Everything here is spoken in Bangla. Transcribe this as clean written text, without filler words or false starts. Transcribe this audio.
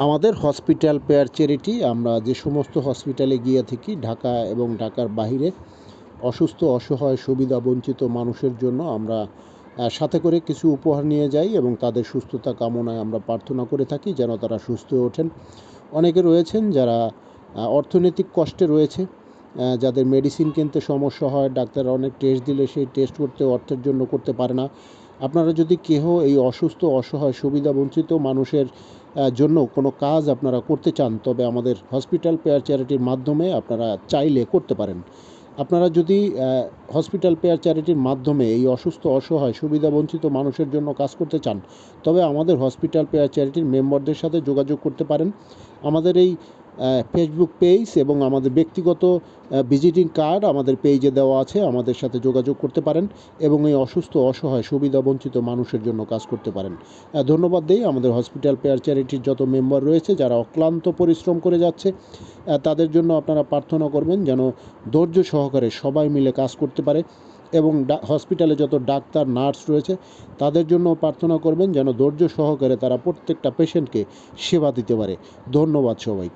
আমাদের হসপিটাল পেয়ার চ্যারিটি আমরা যে সমস্ত হসপিটালে গিয়ে থাকি ঢাকা এবং ঢাকার বাহিরে অসুস্থ অসহায় সুবিধা বঞ্চিত মানুষের জন্য আমরা সাথে করে কিছু উপহার নিয়ে যাই এবং তাদের সুস্থতা কামনায় আমরা প্রার্থনা করে থাকি যেন তারা সুস্থ হয়ে ওঠেন। অনেকে রয়েছেন যারা অর্থনৈতিক কষ্টে রয়েছে, যাদের মেডিসিন কিনতে সমস্যা হয়, ডাক্তার অনেক টেস্ট দিলে সেই টেস্ট করতে অর্থের জন্য করতে পারে না। আপনারা যদি কেহ এই অসুস্থ অসহায় সুবিধা বঞ্চিত মানুষের জন্য কোনো কাজ আপনারা করতে চান, তবে আমাদের হসপিটাল পেয়ার চ্যারিটির মাধ্যমে আপনারা চাইলে করতে পারেন। আপনারা যদি হসপিটাল পেয়ার চ্যারিটির মাধ্যমে এই অসুস্থ অসহায় সুবিধাবঞ্চিত মানুষের জন্য কাজ করতে চান, তবে আমাদের হসপিটাল পেয়ার চ্যারিটির মেম্বারদের সাথে যোগাযোগ করতে পারেন। আমাদের এই ফেসবুক পেজ এবং আমাদের ব্যক্তিগত ভিজিটিং কার্ড আমাদের পেজে দেওয়া আছে, আমাদের সাথে যোগাযোগ করতে পারেন এবং এই অসুস্থ অসহায় সুবিধাবঞ্চিত মানুষের জন্য কাজ করতে পারেন। ধন্যবাদ দেই আমাদের হসপিটাল পেয়ার চ্যারিটির যত মেম্বার রয়েছে যারা অক্লান্ত পরিশ্রম করে যাচ্ছে, তাদের জন্য আপনারা প্রার্থনা করবেন যেন ধৈর্য সহকারে সবাই মিলে কাজ করতে পারে এবং হসপিটালে যত ডাক্তার নার্স রয়েছে তাদের জন্য প্রার্থনা করবেন যেন ধৈর্য সহকারে তারা প্রত্যেকটা পেশেন্টকে সেবা দিতে পারে। ধন্যবাদ সবাইকে।